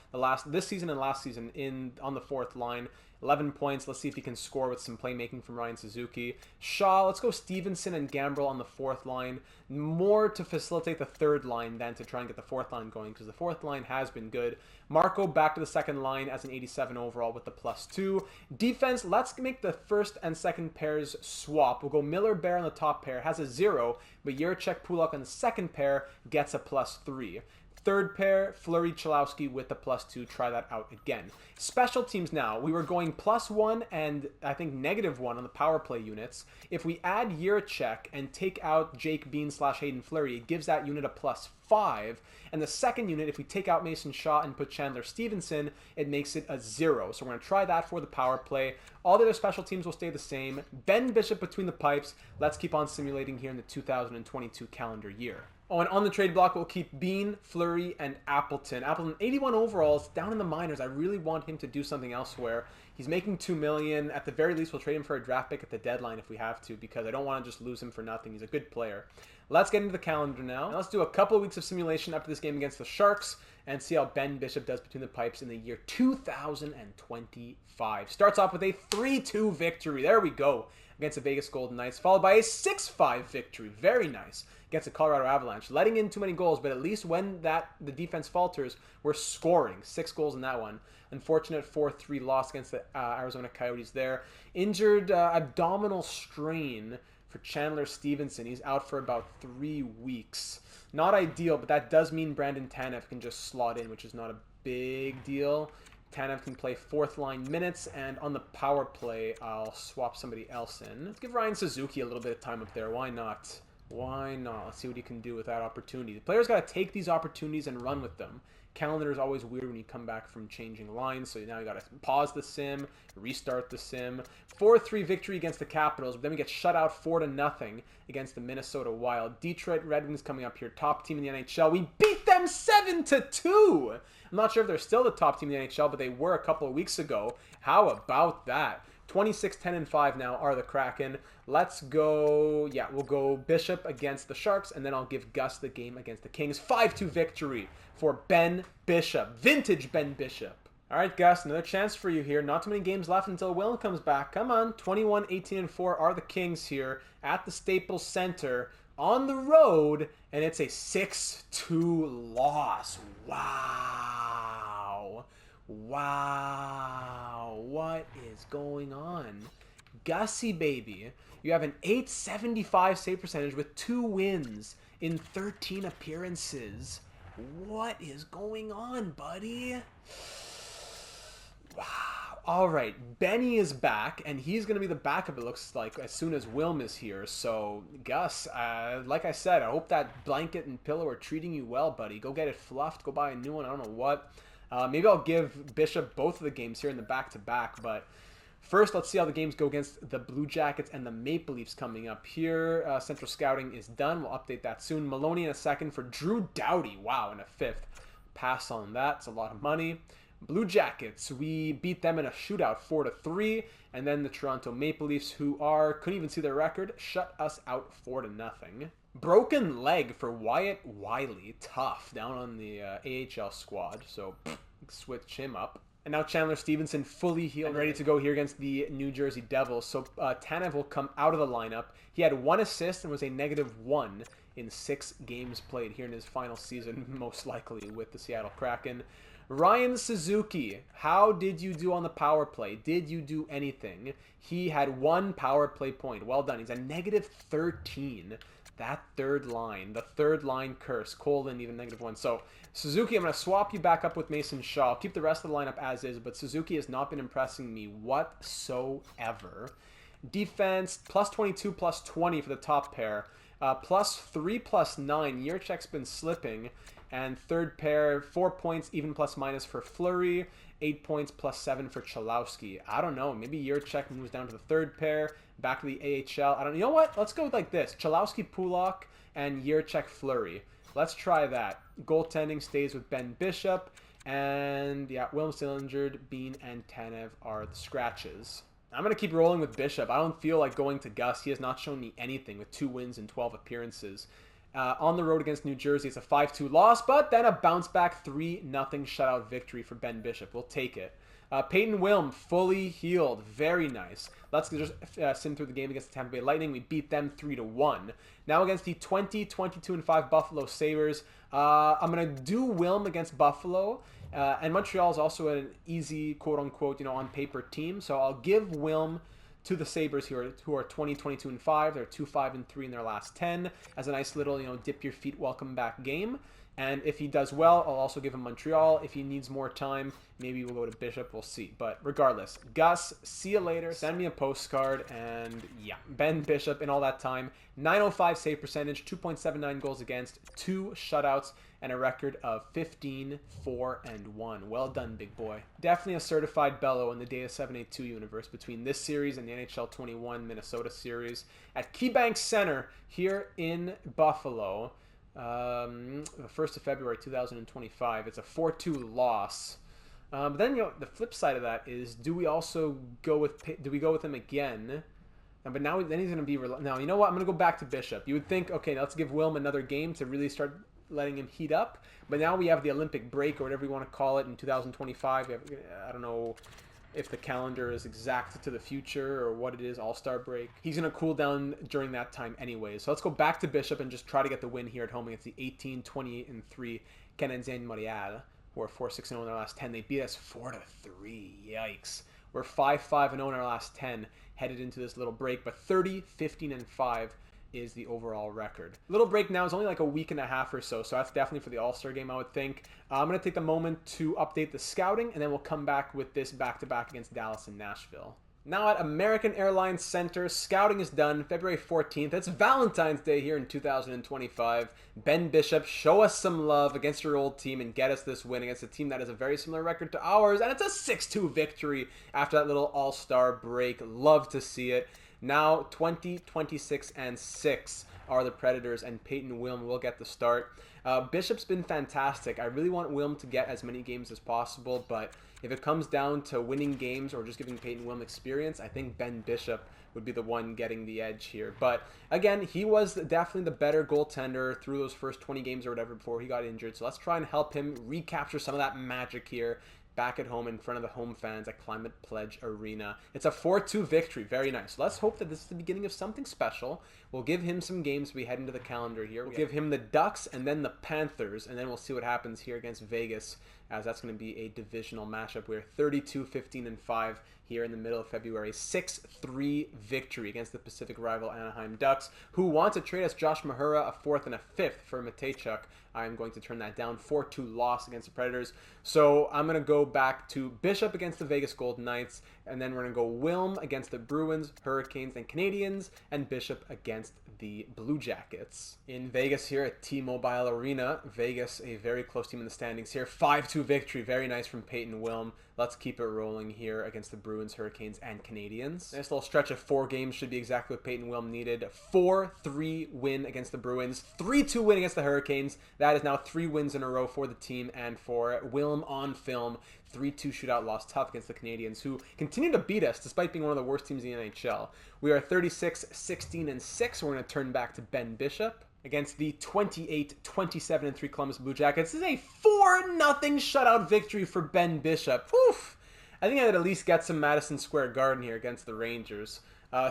this season and last season on the 4th line. 11 points. Let's see if he can score with some playmaking from Ryan Suzuki. Shaw, let's go Stevenson and Gambrell on the 4th line. More to facilitate the 3rd line than to try and get the 4th line going, because the 4th line has been good. Marco back to the 2nd line as an 87 overall with the +2. Defense, let's make the 1st and 2nd pairs swap. We'll go Miller Bear on the top pair, has a 0, but Yurchek Pulock on the 2nd pair gets a +3. 3rd pair, Fleury Chalowski with the +2. Try that out again. Special teams now. We were going +1 and I think -1 on the power play units. If we add Yurchek and take out Jake Bean / Hayden Fleury, it gives that unit a +5. And the 2nd unit, if we take out Mason Shaw and put Chandler Stevenson, it makes it a 0. So we're going to try that for the power play. All the other special teams will stay the same. Ben Bishop between the pipes. Let's keep on simulating here in the 2022 calendar year. Oh, and on the trade block, we'll keep Bean, Fleury, and Appleton. Appleton, 81 overalls, down in the minors. I really want him to do something elsewhere. He's making $2 million. At the very least, we'll trade him for a draft pick at the deadline if we have to, because I don't want to just lose him for nothing. He's a good player. Let's get into the calendar now. Let's do a couple of weeks of simulation after this game against the Sharks and see how Ben Bishop does between the pipes in the year 2025. Starts off with a 3-2 victory. There we go. Against the Vegas Golden Knights, followed by a 6-5 victory. Very nice. Against the Colorado Avalanche. Letting in too many goals, but at least when the defense falters, we're scoring. 6 goals in that one. Unfortunate 4-3 loss against the Arizona Coyotes there. Injured abdominal strain for Chandler Stevenson. He's out for about 3 weeks. Not ideal, but that does mean Brandon Tanev can just slot in, which is not a big deal. Tanev can play 4th line minutes, and on the power play, I'll swap somebody else in. Let's give Ryan Suzuki a little bit of time up there. Why not? Why not? Let's see what he can do with that opportunity. The player's got to take these opportunities and run with them. Calendar is always weird when you come back from changing lines, so now you got to pause the sim, restart the sim. 4-3 victory against the Capitals, but then we get shut out 4-0 against the Minnesota Wild. Detroit Red Wings coming up here, top team in the NHL. We beat them 7-2! I'm not sure if they're still the top team in the NHL, but they were a couple of weeks ago. How about that? 26-10-5 now are the Kraken. Let's go, yeah, we'll go Bishop against the Sharks, and then I'll give Gus the game against the Kings. 5-2 victory for Ben Bishop. Vintage Ben Bishop. All right, Gus, another chance for you here. Not too many games left until Willm comes back. Come on, 21-18-4 are the Kings here at the Staples Center on the road, and it's a 6-2 loss. Wow. Wow, what is going on? Gussie, baby. You have an .875 save percentage with 2 wins in 13 appearances. What is going on, buddy? Wow. All right, Benny is back, and he's going to be the backup, it looks like, as soon as Willm is here. So, Gus, like I said, I hope that blanket and pillow are treating you well, buddy. Go get it fluffed. Go buy a new one. I don't know what. Maybe I'll give Bishop both of the games here in the back-to-back, but first let's see how the games go against the Blue Jackets and the Maple Leafs coming up here. Central Scouting is done. We'll update that soon. Maloney in a second for Drew Doughty. Wow, in a 5th. Pass on that. It's a lot of money. Blue Jackets, we beat them in a shootout 4-3, and then the Toronto Maple Leafs, who couldn't even see their record, shut us out 4-0. Broken leg for Wyatt Wiley, tough, down on the AHL squad, so switch him up. And now Chandler Stevenson fully healed and ready to go here against the New Jersey Devils. So Tanev will come out of the lineup. He had 1 assist and was a -1 in 6 games played here in his final season, most likely with the Seattle Kraken. Ryan Suzuki, how did you do on the power play? Did you do anything? He had 1 power play point. Well done. He's a -13. That third line, the third line curse, colon even -1. So Suzuki, I'm going to swap you back up with Mason Shaw. I'll keep the rest of the lineup as is, but Suzuki has not been impressing me whatsoever. Defense, +22, +20 for the top pair. +3, +9. Yurchek's been slipping. And third pair, 4 points, even ± for Fleury. 8 points, +7 for Chalowski. I don't know. Maybe Yurchek moves down to the third pair, back to the AHL. I don't. You know what? Let's go like this: Chalowski, Pulak, and Yurchek, Fleury. Let's try that. Goaltending stays with Ben Bishop, and yeah, Willm still injured. Bean and Tanev are the scratches. I'm going to keep rolling with Bishop. I don't feel like going to Gus. He has not shown me anything with 2 wins and 12 appearances. On the road against New Jersey, it's a 5-2 loss, but then a bounce-back 3-0 shutout victory for Ben Bishop. We'll take it. Peyton Willm, fully healed. Very nice. Let's just sim through the game against the Tampa Bay Lightning. We beat them 3-1. Now against the 22-5 Buffalo Sabres, I'm going to do Willm against Buffalo. And Montreal is also an easy, quote-unquote, on paper team. So I'll give Willm to the Sabres who are 20-22-5. They're 2-5-3 in their last 10 as a nice little, dip your feet, welcome back game. And if he does well, I'll also give him Montreal. If he needs more time, maybe we'll go to Bishop. We'll see. But regardless, Gus, see you later. Send me a postcard. And yeah, Ben Bishop in all that time. 905 save percentage, 2.79 goals against, 2 shutouts, and a record of 15-4-1. Well done, big boy. Definitely a certified bellow in the Data 782 universe between this series and the NHL 21 Minnesota series at KeyBank Center here in Buffalo. The 1st of February 2025. It's a 4-2 loss. But then the flip side of that is, do we go with him again? But now then he's going to be now. You know what? I'm going to go back to Bishop. You would think, okay, now let's give Willm another game to really start letting him heat up. But now we have the Olympic break or whatever you want to call it in 2025. I don't know if the calendar is exact to the future or what it is, all-star break. He's going to cool down during that time anyway. So let's go back to Bishop and just try to get the win here at home against the 18-28-3 Canadiens Montréal, who are 4-6-0 in their last 10. They beat us 4-3. Yikes. We're 5-5-0 in our last 10 headed into this little break, but 30-15-5 is the overall record. Little break now is only like a week and a half or so, so that's definitely for the All-Star game, I would think. I'm going to take the moment to update the scouting, and then we'll come back with this back-to-back against Dallas and Nashville. Now at American Airlines Center, scouting is done, February 14th. It's Valentine's Day here in 2025. Ben Bishop, show us some love against your old team and get us this win against a team that has a very similar record to ours, and it's a 6-2 victory after that little All-Star break. Love to see it. Now 20, 26, and 6 are the Predators, and Peyton Willm will get the start. Bishop's been fantastic. I really want Willm to get as many games as possible, but if it comes down to winning games or just giving Peyton Willm experience, I think Ben Bishop would be the one getting the edge here. But again, he was definitely the better goaltender through those first 20 games or whatever before he got injured. So let's try and help him recapture some of that magic here back at home in front of the home fans at Climate Pledge Arena. It's a 4-2 victory. Very nice. Let's hope that this is the beginning of something special. We'll give him some games as we head into the calendar here. We'll give him the Ducks and then the Panthers, and then we'll see what happens here against Vegas, as that's going to be a divisional matchup. We're 32-15-5 here in the middle of February. 6-3 victory against the Pacific rival Anaheim Ducks, who want to trade us Josh Mahura, a 4th and a 5th for Matejchuk. I'm going to turn that down. 4-2 loss against the Predators. So I'm going to go back to Bishop against the Vegas Golden Knights, and then we're going to go Willm against the Bruins, Hurricanes, and Canadiens, and Bishop against the Blue Jackets. In Vegas here at T-Mobile Arena, Vegas, a very close team in the standings here. 5-2 victory. Very nice from Peyton Willm. Let's keep it rolling here against the Bruins, Hurricanes, and Canadiens. Nice little stretch of 4 games should be exactly what Peyton Willm needed. 4-3 win against the Bruins. 3-2 win against the Hurricanes. That is now 3 wins in a row for the team and for Willm on film. 3-2 shootout loss tough against the Canadiens, who continue to beat us despite being one of the worst teams in the NHL. We are 36-16-6. We're going to turn back to Ben Bishop against the 28-27-3 Columbus Blue Jackets. This is a 4-0 shutout victory for Ben Bishop. Oof. I think I'd at least get some Madison Square Garden here against the Rangers.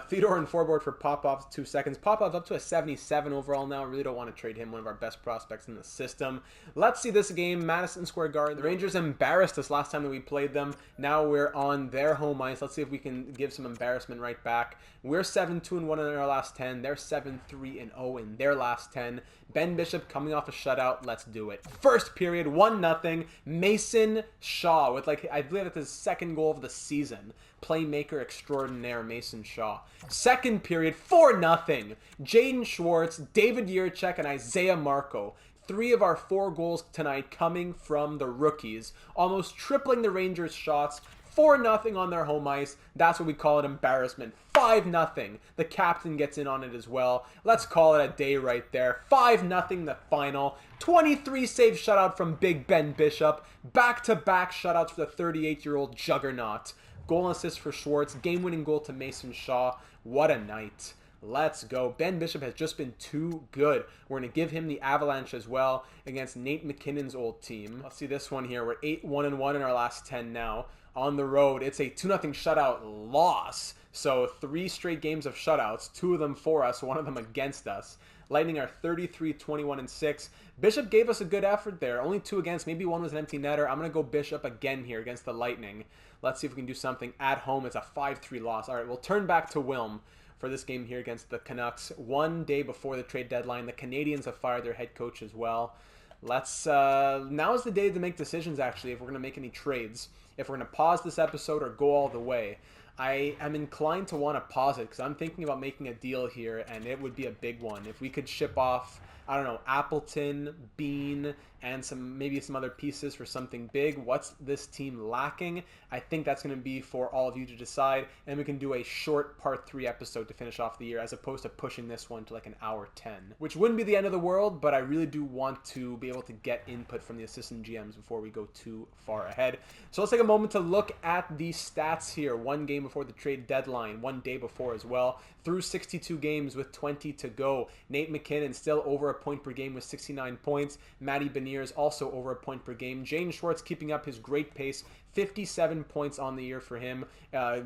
Theodore and forward for Popov, 2 seconds. Popov up to a 77 overall now. Really don't want to trade him, one of our best prospects in the system. Let's see this game, Madison Square Garden. The Rangers embarrassed us last time that we played them. Now we're on their home ice. Let's see if we can give some embarrassment right back. We're 7-2-1 in our last 10. They're 7-3-0 in their last 10. Ben Bishop coming off a shutout. Let's do it. First period, 1-0. Mason Shaw with, like, I believe that's his second goal of the season. Playmaker extraordinaire Mason Shaw. Second period, 4-0. Jaden Schwartz, David Yurchek, and Isaiah Marco. 3 of our 4 goals tonight coming from the rookies, almost tripling the Rangers' shots. 4-0 on their home ice. That's what we call an embarrassment. 5-0. The captain gets in on it as well. Let's call it a day right there. 5-0 the final. 23 save shutout from Big Ben Bishop. Back-to-back shutouts for the 38-year-old juggernaut. Goal and assist for Schwartz. Game-winning goal to Mason Shaw. What a night. Let's go. Ben Bishop has just been too good. We're going to give him the Avalanche as well against Nate McKinnon's old team. Let's see this one here. We're 8-1-1 in our last 10 now. On the road, it's a 2-0 shutout loss. So 3 straight games of shutouts, 2 of them for us, 1 of them against us. Lightning are 33-21-6. Bishop gave us a good effort there. Only 2 against. Maybe 1 was an empty netter. I'm going to go Bishop again here against the Lightning. Let's see if we can do something at home. It's a 5-3 loss. All right, we'll turn back to Willm for this game here against the Canucks. 1 day before the trade deadline, the Canadiens have fired their head coach as well. Now is the day to make decisions, actually, if we're going to make any trades. If we're going to pause this episode or go all the way. I am inclined to want to pause it because I'm thinking about making a deal here, and it would be a big one. If we could ship off, I don't know, Appleton, Bean, and maybe some other pieces for something big. What's this team lacking? I think that's going to be for all of you to decide, and we can do a short part 3 episode to finish off the year as opposed to pushing this one to like an hour 10, which wouldn't be the end of the world, but I really do want to be able to get input from the assistant GMs before we go too far ahead. So let's take a moment to look at the stats here. 1 game before the trade deadline, 1 day before as well. Through 62 games with 20 to go. Nate McKinnon still over a point per game with 69 points. Matty Beniers also over a point per game. Jaden Schwartz keeping up his great pace, 57 points on the year for him.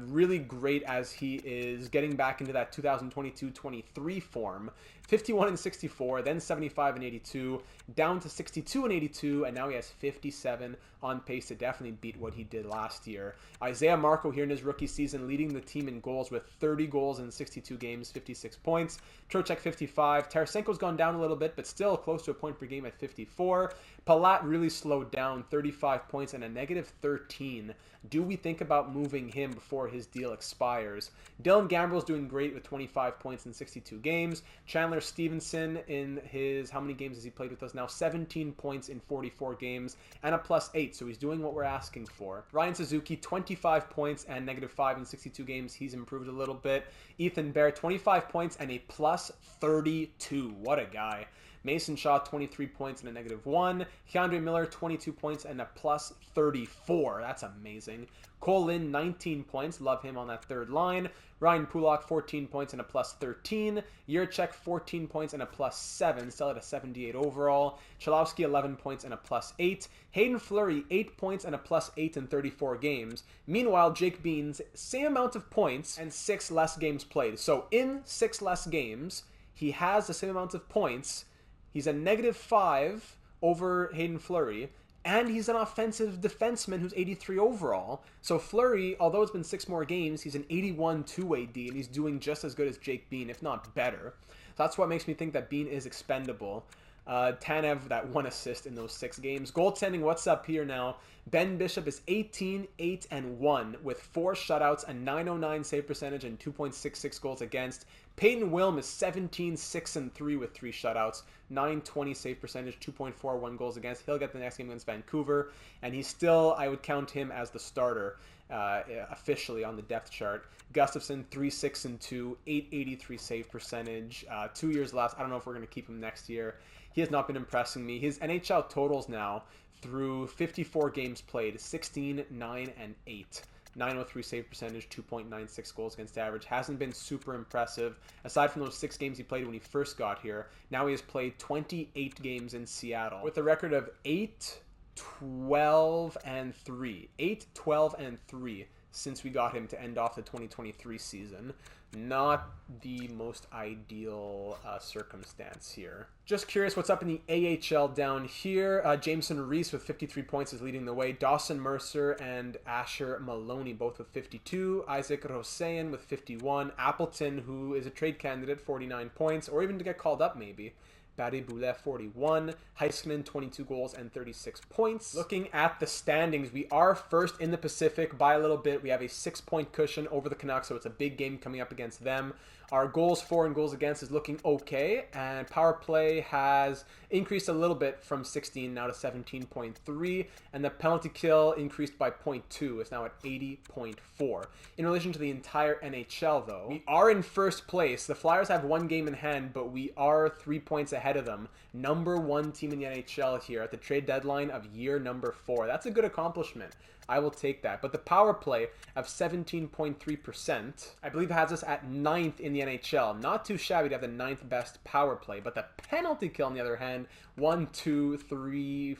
Really great as he is getting back into that 2022-23 form. 51 and 64, then 75 and 82, down to 62 and 82, and now he has 57, on pace to definitely beat what he did last year. Isaiah Marco here in his rookie season, leading the team in goals with 30 goals in 62 games, 56 points. Trocheck 55. Tarasenko's gone down a little bit, but still close to a point per game at 54. Palat really slowed down, 35 points and a negative 13. Do we think about moving him before his deal expires? Dylan Gambrell's doing great with 25 points in 62 games. Chandler Stevenson, in his, how many games has he played with us now? 17 points in 44 games and a +8, so he's doing what we're asking for. Ryan Suzuki, 25 points and -5 in 62 games. He's improved a little bit. Ethan Bear, 25 points and a +32. What a guy. Mason Shaw, 23 points and a -1. Keandre Miller, 22 points and a +34. That's amazing. Cole Lynn, 19 points. Love him on that third line. Ryan Pulak, 14 points and a +13. Yurchek, 14 points and a +7. Still at a 78 overall. Chalowski, 11 points and a +8. Hayden Fleury, 8 points and a +8 in 34 games. Meanwhile, Jake Beans, same amount of points and 6 less games played. So in 6 less games, he has the same amount of points. He's a -5 over Hayden Fleury, and he's an offensive defenseman who's 83 overall. So Fleury, although it's been 6 more games, he's an 81 two-way D, and he's doing just as good as Jake Bean, if not better. So that's what makes me think that Bean is expendable. Tanev, that 1 assist in those 6 games. Goaltending, what's up here now? Ben Bishop is 18, 8, and 1 with 4 shutouts, a .909 save percentage, and 2.66 goals against. Peyton Willm is 17, 6, and 3 with 3 shutouts, .920 save percentage, 2.41 goals against. He'll get the next game against Vancouver, and he's still, I would count him as the starter officially on the depth chart. Gustafsson, 3, 6, and 2, 883 save percentage, 2 years left. I don't know if we're going to keep him next year. He has not been impressing me. His NHL totals now through 54 games played, 16, 9, and 8. 903 save percentage, 2.96 goals against average. Hasn't been super impressive. Aside from those 6 games he played when he first got here, now he has played 28 games in Seattle with a record of 8, 12, and 3. 8, 12, and 3 since we got him to end off the 2023 season. Not the most ideal circumstance here. Just curious what's up in the AHL down here. Jameson Reese with 53 points is leading the way. Dawson Mercer and Asher Maloney both with 52. Isaac Roseyan with 51. Appleton, who is a trade candidate, 49 points, or even to get called up maybe. Barry Boulet, 41. Heiskanen, 22 goals and 36 points. Looking at the standings, we are first in the Pacific by a little bit. We have a 6-point cushion over the Canucks, so it's a big game coming up against them. Our goals for and goals against is looking okay, and power play has increased a little bit from 16 now to 17.3, and the penalty kill increased by 0.2. It's now at 80.4. In relation to the entire NHL, though, we are in first place. The Flyers have 1 game in hand, but we are 3 points ahead of them. Number 1 team in the NHL here at the trade deadline of year number 4. That's a good accomplishment. I will take that. But the power play of 17.3%, I believe, has us at 9th in the NHL. Not too shabby to have the 9th best power play. But the penalty kill, on the other hand, 1, 2, 3,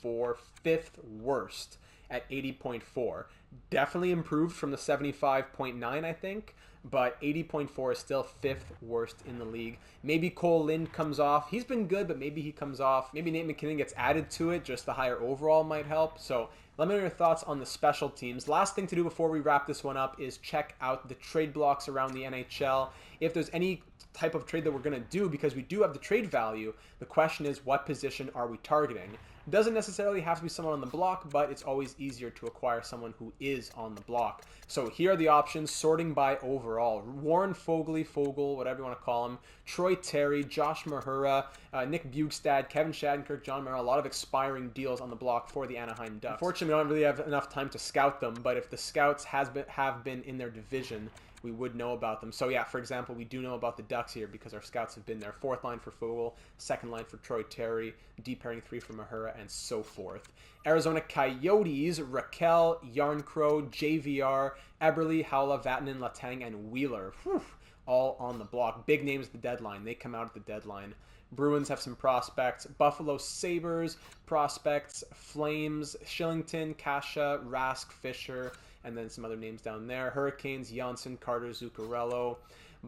4, 5th worst at 80.4. Definitely improved from the 75.9, I think. But 80.4 is still 5th worst in the league. Maybe Cole Lind comes off. He's been good, but maybe he comes off. Maybe Nate McKinnon gets added to it. Just the higher overall might help. So let me know your thoughts on the special teams. Last thing to do before we wrap this one up is check out the trade blocks around the NHL. If there's any type of trade that we're going to do, because we do have the trade value, the question is, what position are we targeting? Doesn't necessarily have to be someone on the block, but it's always easier to acquire someone who is on the block. So here are the options, sorting by overall. Warren Fogle, whatever you want to call him, Troy Terry, Josh Mahura, Nick Bugstad, Kevin Shattenkirk, John Merrill. A lot of expiring deals on the block for the Anaheim Ducks. Unfortunately, we don't really have enough time to scout them, but if the scouts have been in their division, we would know about them. So yeah, for example, we do know about the Ducks here because our scouts have been there. 4th line for Fogle, 2nd line for Troy Terry, deep pairing 3 for Mahura, and so forth. Arizona Coyotes, Raquel, Yarncrow, JVR, Eberle, Howla, Vatanen, Letang, and Wheeler. Whew, all on the block. Big names at the deadline. They come out at the deadline. Bruins have some prospects. Buffalo Sabres, prospects. Flames, Shillington, Kasha, Rask, Fisher, and then some other names down there. Hurricanes, Janssen, Carter, Zuccarello.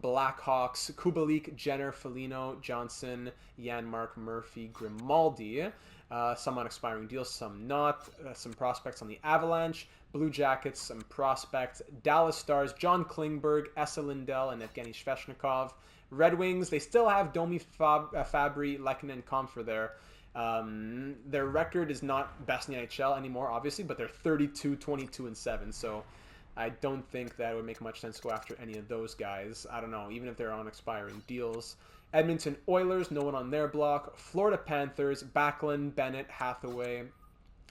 Blackhawks, Kubalik, Jenner, Foligno, Johnson, Janmark, Murphy, Grimaldi. Some on expiring deals, some not. Some prospects on the Avalanche. Blue Jackets, some prospects. Dallas Stars, John Klingberg, Esa Lindell, and Evgeny Sveshnikov. Red Wings, they still have Domi Fabry, Lehkonen, and Comfer there. Their record is not best in the NHL anymore, obviously, but they're 32, 22, and 7, so I don't think that it would make much sense to go after any of those guys. I don't know, even if they're on expiring deals. Edmonton Oilers, no one on their block. Florida Panthers, Backlund, Bennett, Hathaway,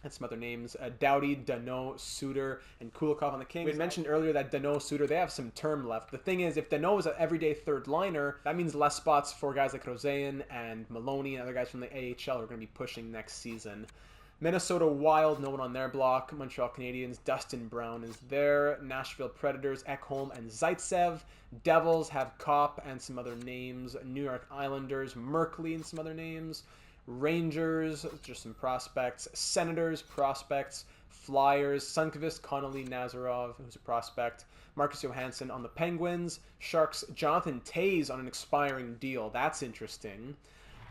and some other names. Doughty, Danault, Suter, and Kulikov on the Kings. We had mentioned earlier that Danault, Suter, they have some term left. The thing is, if Danault is an everyday third liner, that means less spots for guys like Rosean and Maloney and other guys from the AHL who are going to be pushing next season. Minnesota Wild, no one on their block. Montreal Canadiens, Dustin Brown is there. Nashville Predators, Ekholm and Zaitsev. Devils have Kopp and some other names. New York Islanders, Merkley and some other names. Rangers, just some prospects. Senators, prospects. Flyers, Sunkvist, Connolly, Nazarov, who's a prospect. Marcus Johansson on the Penguins. Sharks, Jonathan Toews on an expiring deal. That's interesting.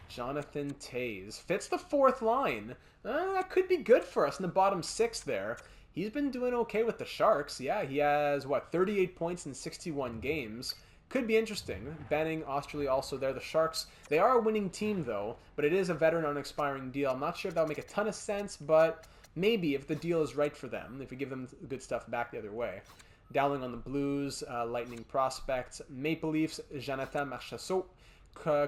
Jonathan Toews fits the fourth line. That could be good for us in the bottom six there. He's been doing okay with the Sharks. Yeah, he has, 38 points in 61 games. Could be interesting. Benning, Australia also there. The Sharks, they are a winning team though, but it is a veteran on an expiring deal. I'm not sure if that would make a ton of sense, but maybe if the deal is right for them, if we give them good stuff back the other way. Dowling on the Blues, Lightning prospects. Maple Leafs, Jonathan Marchessault.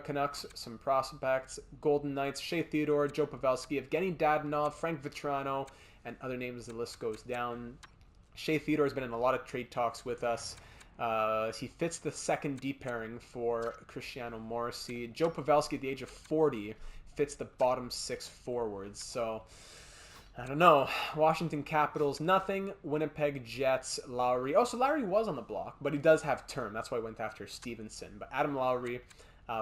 Canucks, some prospects. Golden Knights, Shea Theodore, Joe Pavelski, Evgeny Dadonov, Frank Vetrano, and other names. The list goes down. Shea Theodore has been in a lot of trade talks with us. He fits the second D pairing for Cristiano Morrissey. Joe Pavelski at the age of 40 fits the bottom six forwards. So, I don't know. Washington Capitals, nothing. Winnipeg Jets, Lowry. Oh, so Lowry was on the block, but he does have term. That's why I went after Stevenson. But Adam Lowry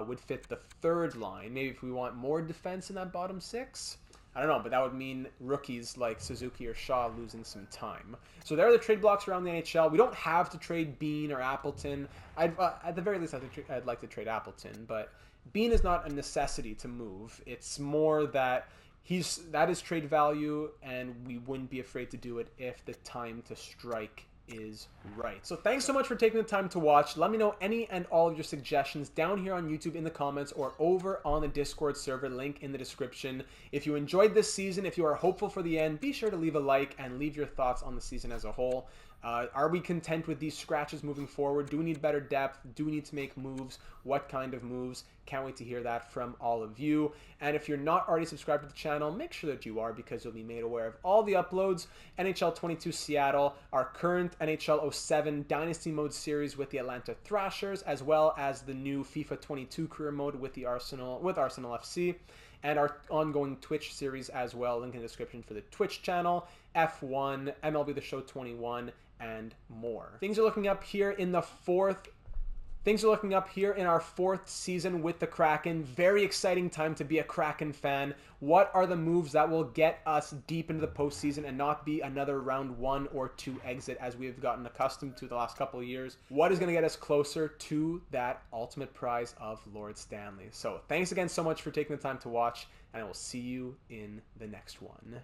would fit the third line. Maybe if we want more defense in that bottom six. I don't know, but that would mean rookies like Suzuki or Shaw losing some time. So there are the trade blocks around the NHL. We don't have to trade Bean or Appleton. At the very least, I'd like to trade Appleton, but Bean is not a necessity to move. It's more that that is trade value, and we wouldn't be afraid to do it if the time to strike is right. So thanks so much for taking the time to watch. Let me know any and all of your suggestions down here on YouTube in the comments or over on the Discord server, link in the description. If you enjoyed this season, if you are hopeful for the end, be sure to leave a like and leave your thoughts on the season as a whole. Are we content with these scratches moving forward? Do we need better depth? Do we need to make moves? What kind of moves? Can't wait to hear that from all of you. And if you're not already subscribed to the channel, make sure that you are, because you'll be made aware of all the uploads. NHL 22 Seattle, our current NHL 07 Dynasty Mode series with the Atlanta Thrashers, as well as the new FIFA 22 career mode with Arsenal FC, and our ongoing Twitch series as well. Link in the description for the Twitch channel, F1, MLB The Show 21, and more. Things are looking up here in our fourth season with the Kraken. Very exciting time to be a Kraken fan. What are the moves that will get us deep into the postseason and not be another round 1 or 2 exit as we have gotten accustomed to the last couple of years? What is going to get us closer to that ultimate prize of Lord Stanley? So thanks again so much for taking the time to watch, and I will see you in the next one.